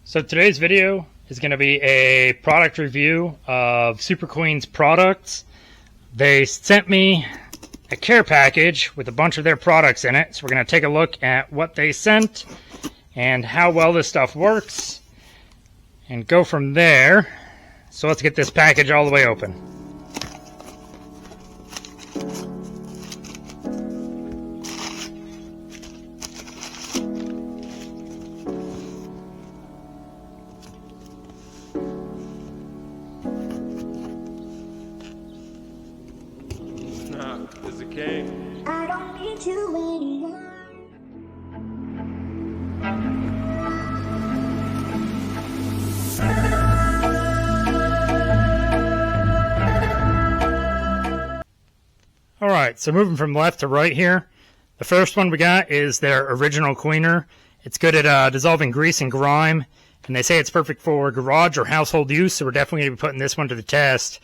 So today's video is going to be a product review of Super Clean's products. They sent me a care package with a bunch of their products in it. So we're going to take a look at what they sent and how well this stuff works and go from there. So let's get this package all the way open. Is it king? I don't need you anymore. Alright, so moving from left to right here, the first one we got is their original cleaner. It's good at dissolving grease and grime, and they say it's perfect for garage or household use, so we're definitely going to be putting this one to the test.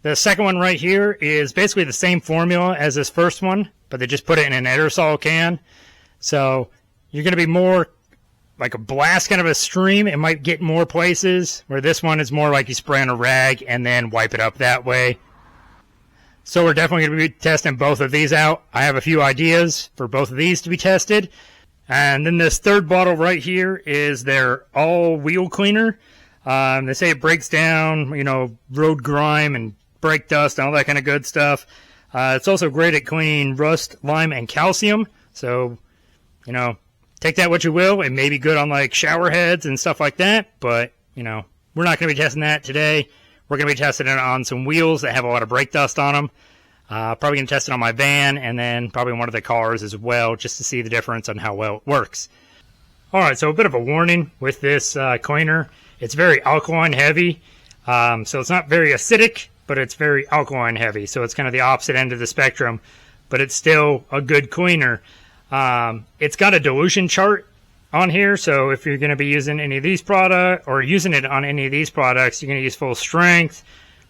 The second one right here is basically the same formula as this first one, but they just put it in an aerosol can. So you're going to be more like a blast kind of a stream. It might get more places, where this one is more like you spray on a rag and then wipe it up that way. So we're definitely going to be testing both of these out. I have a few ideas for both of these to be tested. And then this third bottle right here is their all-wheel cleaner. They say it breaks down, road grime and brake dust and all that kind of good stuff. It's also great at cleaning rust, lime, and calcium. So, take that what you will. It may be good on like shower heads and stuff like that, but, we're not going to be testing that today. We're going to be testing it on some wheels that have a lot of brake dust on them. Probably going to test it on my van and then probably one of the cars as well, just to see the difference on how well it works. Alright, so a bit of a warning with this cleaner. It's very alkaline heavy, so it's not very acidic, but it's very alkaline heavy, so it's kind of the opposite end of the spectrum, but it's still a good cleaner. It's got a dilution chart on here, so if you're going to be using any of these products, or using it on any of these products, you're going to use full strength.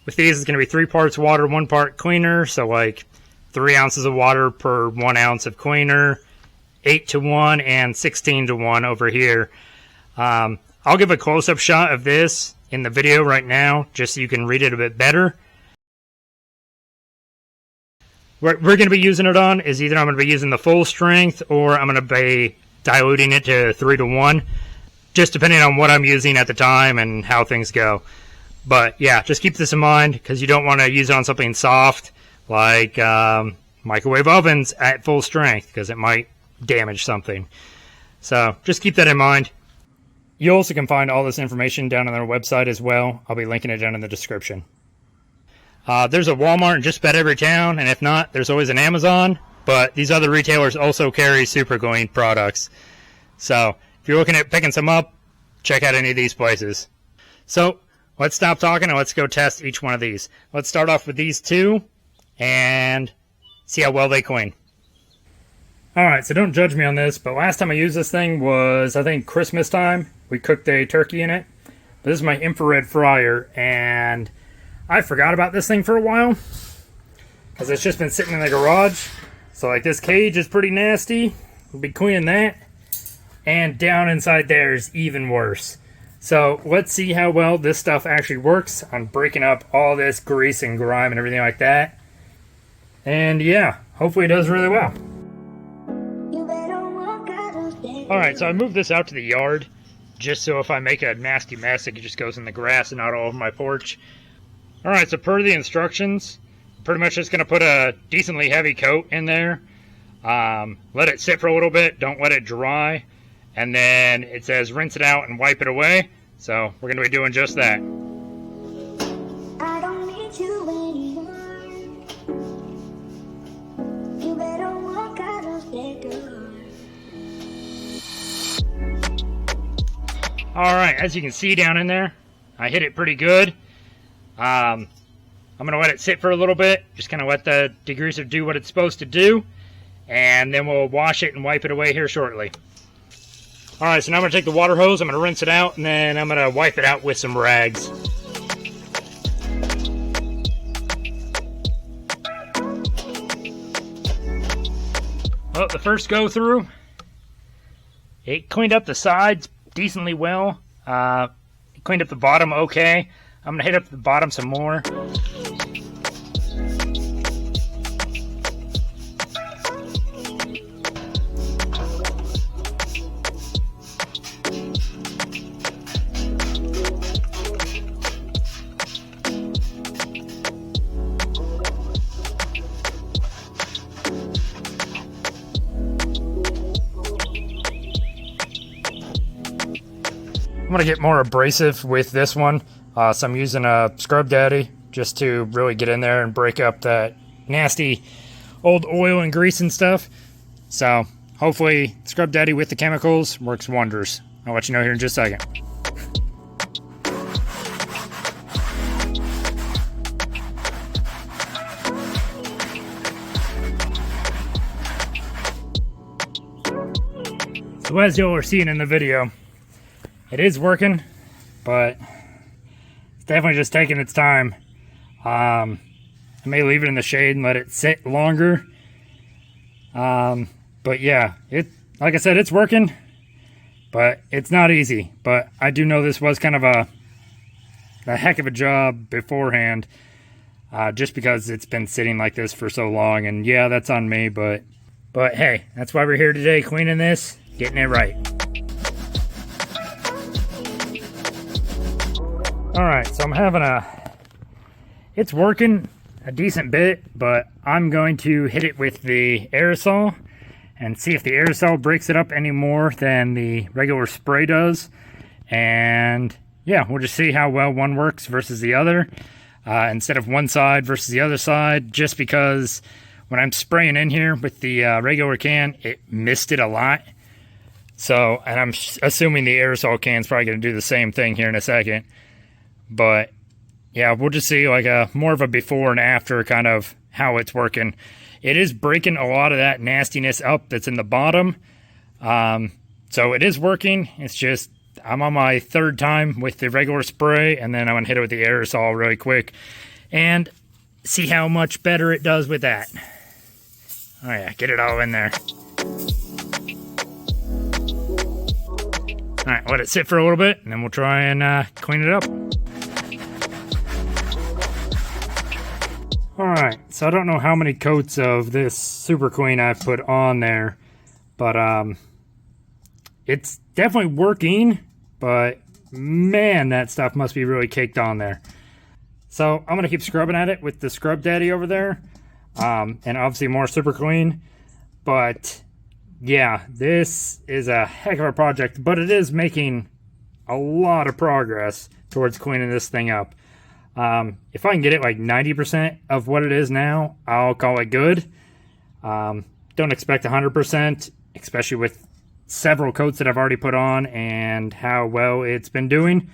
With these, it's going to be 3 parts water, 1 part cleaner, so like 3 ounces of water per 1 ounce of cleaner, 8-to-1 and 16-to-1 over here. I'll give a close-up shot of this in the video right now, just so you can read it a bit better. What we're going to be using it on is either I'm going to be using the full strength or I'm going to be diluting it to 3-to-1, just depending on what I'm using at the time and how things go. But yeah, just keep this in mind because you don't want to use it on something soft like microwave ovens at full strength because it might damage something. So just keep that in mind. You also can find all this information down on their website as well. I'll be linking it down in the description. There's a Walmart in just about every town, and if not, there's always an Amazon. But these other retailers also carry Super Clean products. So if you're looking at picking some up, check out any of these places. So let's stop talking and let's go test each one of these. Let's start off with these two and see how well they clean. Alright, so don't judge me on this, but last time I used this thing was, I think, Christmas time. We cooked a turkey in it. But this is my infrared fryer, and I forgot about this thing for a while because it's just been sitting in the garage. So like this cage is pretty nasty. We'll be cleaning that. And down inside there is even worse. So let's see how well this stuff actually works on breaking up all this grease and grime and everything like that. And yeah, hopefully it does really well. Alright, so I moved this out to the yard just so if I make a nasty mess, it just goes in the grass and not all over my porch. Alright, so per the instructions, pretty much just going to put a decently heavy coat in there. Let it sit for a little bit, don't let it dry. And then it says rinse it out and wipe it away. So we're going to be doing just that. I don't need you anymore. You better walk out of that door. Alright, as you can see down in there, I hit it pretty good. I'm going to let it sit for a little bit, just kind of let the degreaser do what it's supposed to do, and then we'll wash it and wipe it away here shortly. Alright, so now I'm going to take the water hose, I'm going to rinse it out, and then I'm going to wipe it out with some rags. Well, the first go through, it cleaned up the sides decently well. Cleaned up the bottom okay. I'm gonna hit up the bottom some more. I'm gonna get more abrasive with this one, so I'm using a Scrub Daddy just to really get in there and break up that nasty old oil and grease and stuff. So hopefully Scrub Daddy with the chemicals works wonders. I'll let you know here in just a second. So as y'all are seeing in the video, it is working, but it's definitely just taking its time. I may leave it in the shade and let it sit longer. But yeah, like I said, it's working, but it's not easy. But I do know this was kind of a heck of a job beforehand, just because it's been sitting like this for so long. And yeah, that's on me, but hey, that's why we're here today, cleaning this, getting it right. Alright, so I'm having it's working a decent bit, but I'm going to hit it with the aerosol and see if the aerosol breaks it up any more than the regular spray does. And yeah, we'll just see how well one works versus the other, instead of one side versus the other side, just because when I'm spraying in here with the regular can, it missed it a lot. So, and I'm assuming the aerosol can's probably going to do the same thing here in a second. But yeah, we'll just see like a more of a before and after kind of how it's working. It is breaking a lot of that nastiness up that's in the bottom. So it is working. It's just I'm on my third time with the regular spray, and then I'm gonna hit it with the aerosol really quick and see how much better it does with that. Oh yeah, get it all in there. All right, let it sit for a little bit, and then we'll try and clean it up. Alright, so I don't know how many coats of this Super Clean I've put on there, but it's definitely working, but man, that stuff must be really caked on there. So I'm going to keep scrubbing at it with the Scrub Daddy over there, and obviously more Super Clean, but yeah, this is a heck of a project, but it is making a lot of progress towards cleaning this thing up. If I can get it like 90% of what it is now, I'll call it good. Don't expect 100%, especially with several coats that I've already put on and how well it's been doing.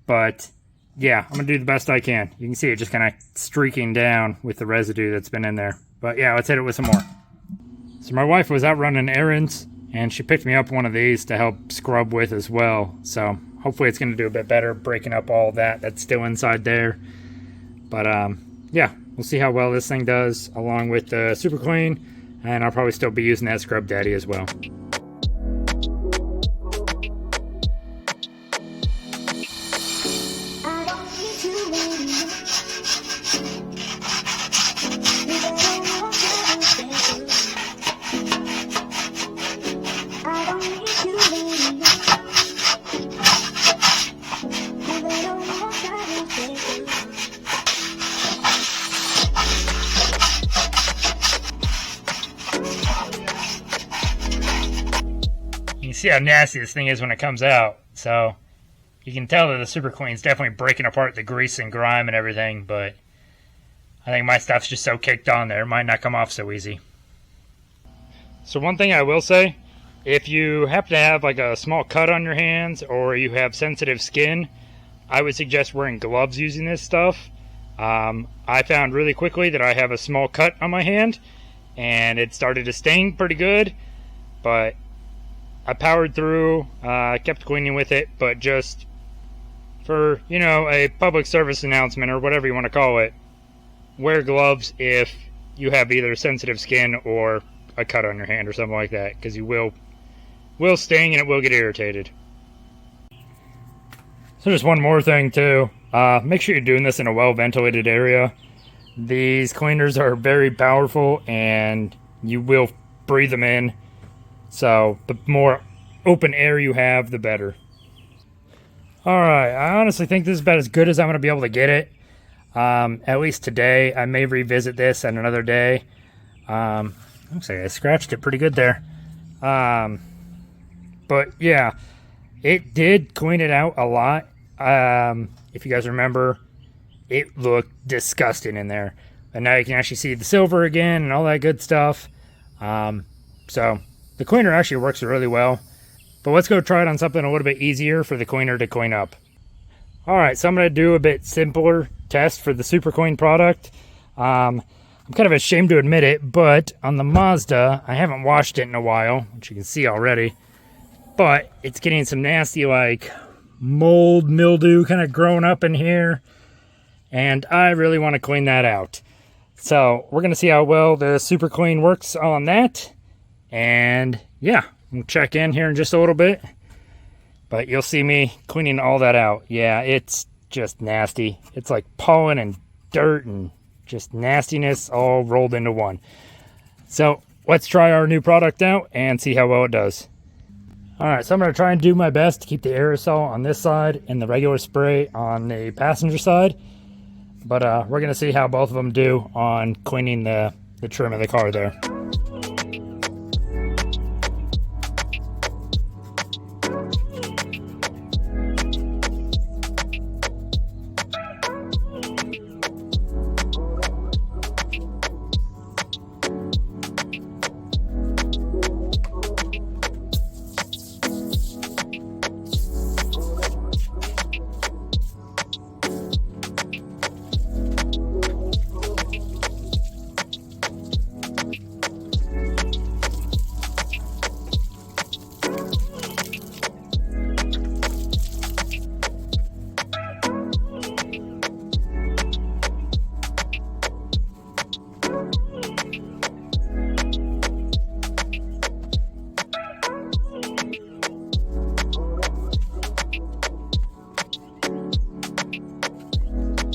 But yeah, I'm going to do the best I can. You can see it just kind of streaking down with the residue that's been in there. But yeah, let's hit it with some more. So my wife was out running errands, and she picked me up one of these to help scrub with as well. So hopefully it's going to do a bit better, breaking up all that that's still inside there. But yeah, we'll see how well this thing does along with the Super Clean, and I'll probably still be using that Scrub Daddy as well. You see how nasty this thing is when it comes out, so you can tell that the Super Clean is definitely breaking apart the grease and grime and everything, but I think my stuff's just so caked on there, it might not come off so easy. So one thing I will say, if you happen to have like a small cut on your hands or you have sensitive skin, I would suggest wearing gloves using this stuff. I found really quickly that I have a small cut on my hand and it started to sting pretty good, but I powered through, kept cleaning with it, but just for, you know, a public service announcement or whatever you want to call it, wear gloves if you have either sensitive skin or a cut on your hand or something like that, because you will sting and it will get irritated. So just one more thing too. Make sure you're doing this in a well-ventilated area. These cleaners are very powerful and you will breathe them in. So the more open air you have, the better. Alright, I honestly think this is about as good as I'm going to be able to get it. At least today. I may revisit this at another day. Looks like I scratched it pretty good there. But yeah, it did clean it out a lot. If you guys remember, it looked disgusting in there. And now you can actually see the silver again and all that good stuff. So the cleaner actually works really well. But let's go try it on something a little bit easier for the cleaner to clean up. Alright, so I'm going to do a bit simpler test for the Super Clean product. I'm kind of ashamed to admit it, but on the Mazda, I haven't washed it in a while, which you can see already. But it's getting some nasty, like, mold, mildew kind of growing up in here. And I really want to clean that out. So we're going to see how well the Super Clean works on that. And yeah, we'll check in here in just a little bit. But you'll see me cleaning all that out. Yeah, it's just nasty. It's like pollen and dirt and just nastiness all rolled into one. So let's try our new product out and see how well it does. Alright, so I'm going to try and do my best to keep the aerosol on this side and the regular spray on the passenger side. But we're going to see how both of them do on cleaning the trim of the car there.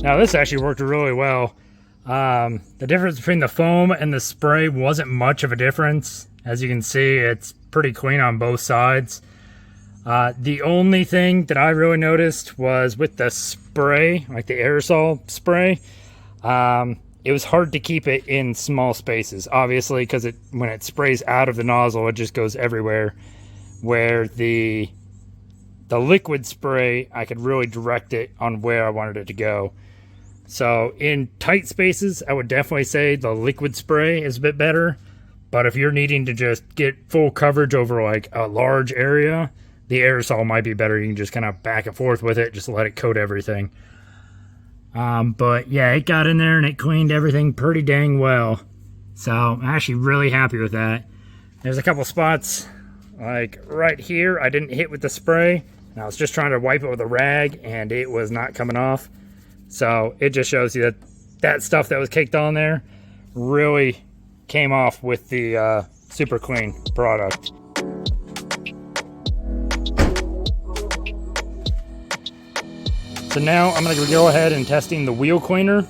Now this actually worked really well. The difference between the foam and the spray wasn't much of a difference. As you can see, it's pretty clean on both sides. The only thing that I really noticed was with the spray, like the aerosol spray, it was hard to keep it in small spaces, obviously, because when it sprays out of the nozzle, it just goes everywhere. Where the liquid spray, I could really direct it on where I wanted it to go. So in tight spaces, I would definitely say the liquid spray is a bit better. But if you're needing to just get full coverage over like a large area, the aerosol might be better. You can just kind of back and forth with it, just let it coat everything. But yeah, it got in there and it cleaned everything pretty dang well. So I'm actually really happy with that. There's a couple spots like right here I didn't hit with the spray. And I was just trying to wipe it with a rag and it was not coming off. So it just shows you that stuff that was caked on there really came off with the Super Clean product. So now I'm going to go ahead and testing the wheel cleaner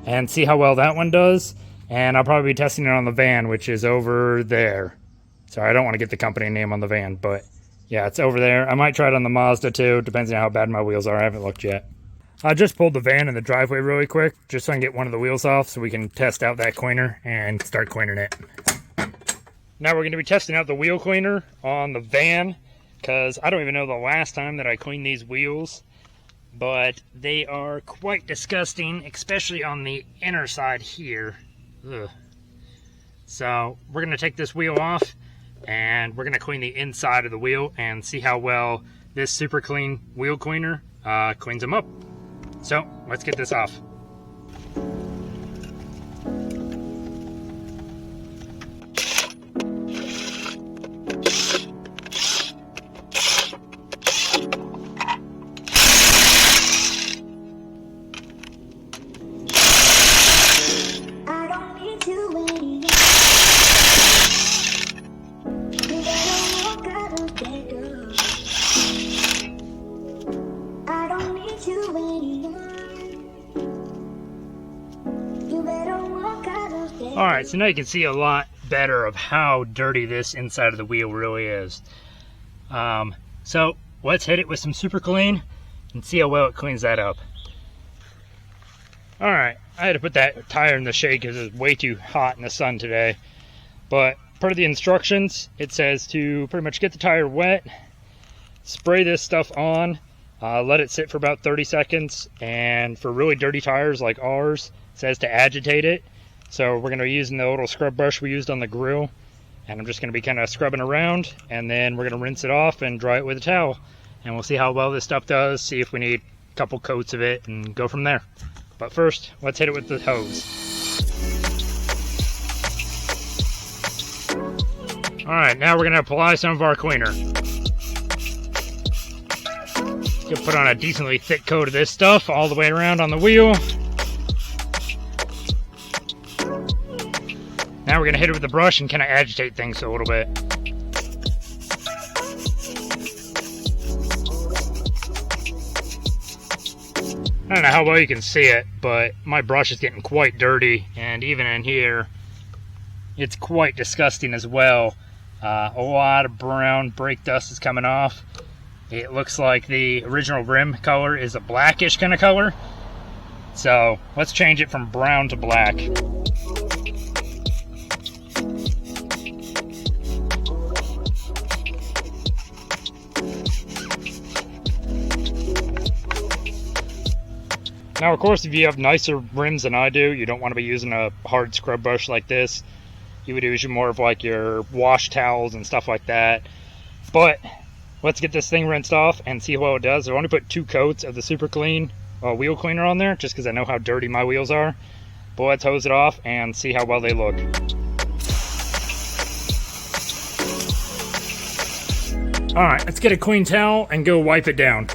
and see how well that one does. And I'll probably be testing it on the van, which is over there. Sorry, I don't want to get the company name on the van, but yeah, it's over there. I might try it on the Mazda too, depends on how bad my wheels are. I haven't looked yet. I just pulled the van in the driveway really quick, just so I can get one of the wheels off so we can test out that cleaner and start cleaning it. Now we're going to be testing out the wheel cleaner on the van, because I don't even know the last time that I cleaned these wheels, but they are quite disgusting, especially on the inner side here. Ugh. So we're going to take this wheel off, and we're going to clean the inside of the wheel and see how well this Super Clean wheel cleaner cleans them up. So let's get this off. I don't need you anymore. You better walk out of that door. I don't Alright, so now you can see a lot better of how dirty this inside of the wheel really is. So let's hit it with some Super Clean and see how well it cleans that up. Alright, I had to put that tire in the shade because it's way too hot in the sun today. But per the instructions, it says to pretty much get the tire wet, spray this stuff on, let it sit for about 30 seconds, and for really dirty tires like ours, it says to agitate it. So we're going to be using the little scrub brush we used on the grill, and I'm just going to be kind of scrubbing around, and then we're going to rinse it off and dry it with a towel. And we'll see how well this stuff does, see if we need a couple coats of it, and go from there. But first, let's hit it with the hose. Alright, now we're going to apply some of our cleaner. Gonna put on a decently thick coat of this stuff all the way around on the wheel. Now we're going to hit it with the brush and kind of agitate things a little bit. I don't know how well you can see it, but my brush is getting quite dirty, and even in here, it's quite disgusting as well. A lot of brown brake dust is coming off. It looks like the original rim color is a blackish kind of color. So let's change it from brown to black. Now, of course, if you have nicer rims than I do, you don't want to be using a hard scrub brush like this. You would use more of like your wash towels and stuff like that. But let's get this thing rinsed off and see how well it does. I've only put 2 coats of the Super Clean wheel cleaner on there, just because I know how dirty my wheels are. But let's hose it off and see how well they look. Alright, let's get a clean towel and go wipe it down.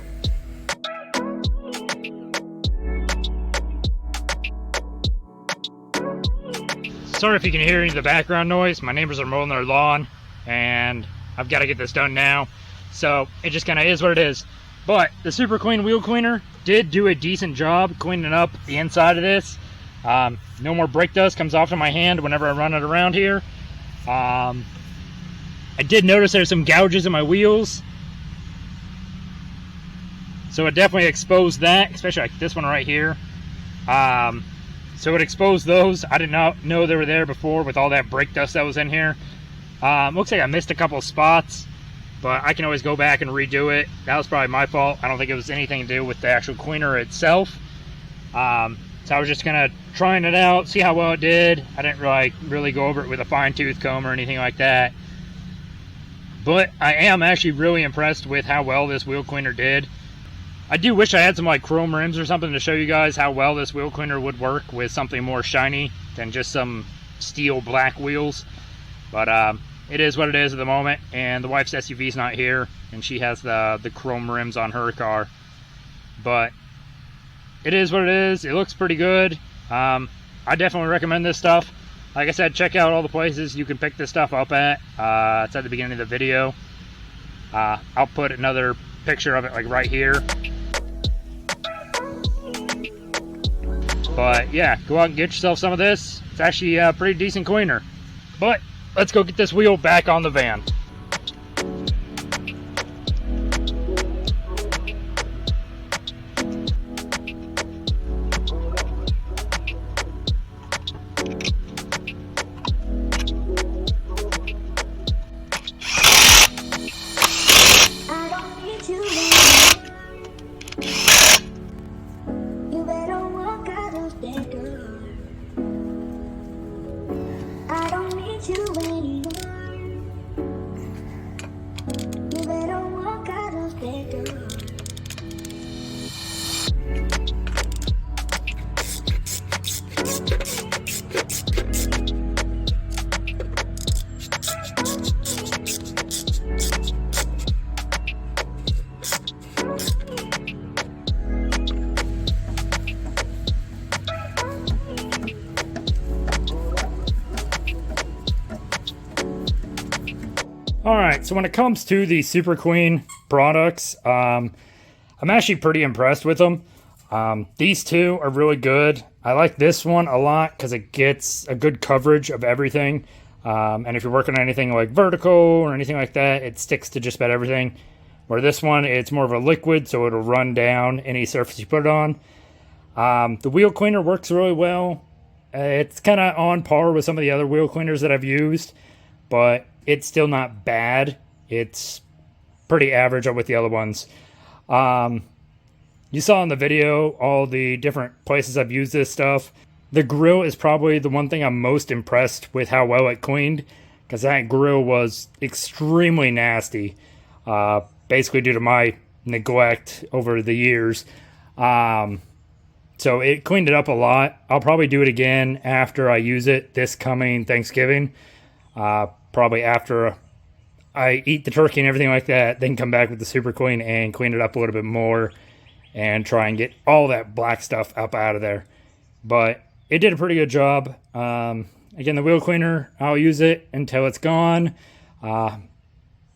Sorry if you can hear any of the background noise. My neighbors are mowing their lawn, and I've got to get this done now. So it just kind of is what it is. But the Super Clean wheel cleaner did do a decent job cleaning up the inside of this. No more brake dust comes off of my hand whenever I run it around here. I did notice there's some gouges in my wheels. So it definitely exposed that, especially like this one right here. So it exposed those. I did not know they were there before with all that brake dust that was in here. Looks like I missed a couple of spots, but I can always go back and redo it. That was probably my fault. I don't think it was anything to do with the actual cleaner itself. So I was just kind of trying it out, see how well it did. I didn't really go over it with a fine-tooth comb or anything like that. But I am actually really impressed with how well this wheel cleaner did. I do wish I had some like chrome rims or something to show you guys how well this wheel cleaner would work with something more shiny than just some steel black wheels. But it is what it is at the moment, and the wife's SUV's not here, and she has the chrome rims on her car. But it is what it is. It looks pretty good. I definitely recommend this stuff. Like I said, check out all the places you can pick this stuff up at. It's at the beginning of the video. I'll put another picture of it like right here. But yeah, go out and get yourself some of this. It's actually a pretty decent cleaner. But let's go get this wheel back on the van. I don't need you anymore. You better walk out of that door. I don't need you anymore. You better walk out of that door. Alright, so when it comes to the Super Clean products, I'm actually pretty impressed with them. These two are really good. I like this one a lot because it gets a good coverage of everything. And if you're working on anything like vertical or anything like that, it sticks to just about everything. Where this one, it's more of a liquid, so it'll run down any surface you put it on. The wheel cleaner works really well. It's kind of on par with some of the other wheel cleaners that I've used, but it's still not bad. It's pretty average with the other ones. You saw in the video all the different places I've used this stuff. The grill is probably the one thing I'm most impressed with how well it cleaned, because that grill was extremely nasty, basically due to my neglect over the years. So it cleaned it up a lot. I'll probably do it again after I use it this coming Thanksgiving. Probably after I eat the turkey and everything like that, then come back with the Super Clean and clean it up a little bit more and try and get all that black stuff up out of there. But it did a pretty good job. Again, the wheel cleaner, I'll use it until it's gone.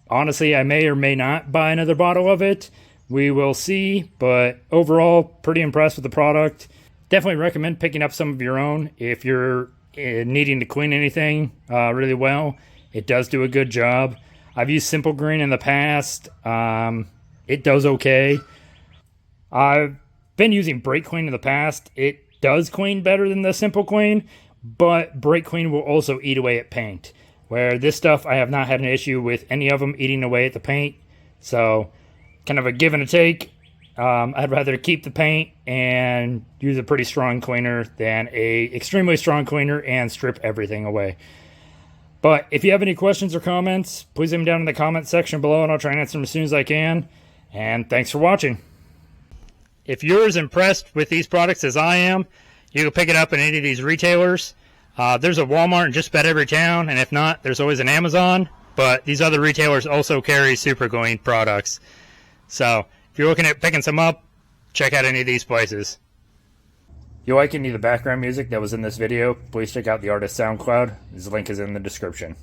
Honestly, I may or may not buy another bottle of it. We will see, but overall, pretty impressed with the product. Definitely recommend picking up some of your own if you're needing to clean anything really well. It does do a good job. I've used Simple Green in the past. It does okay. I've been using Brake Clean in the past. It does clean better than the Simple Clean, but Brake Clean will also eat away at paint. Where this stuff, I have not had an issue with any of them eating away at the paint. So, kind of a give and a take. I'd rather keep the paint and use a pretty strong cleaner than a extremely strong cleaner and strip everything away. But if you have any questions or comments, please leave them down in the comment section below and I'll try and answer them as soon as I can. And thanks for watching. If you're as impressed with these products as I am, you can pick it up in any of these retailers. There's a Walmart in just about every town, and if not, there's always an Amazon. But these other retailers also carry Super Clean products. So if you're looking at picking some up, check out any of these places. If you like any of the background music that was in this video, please check out the artist's SoundCloud. His link is in the description.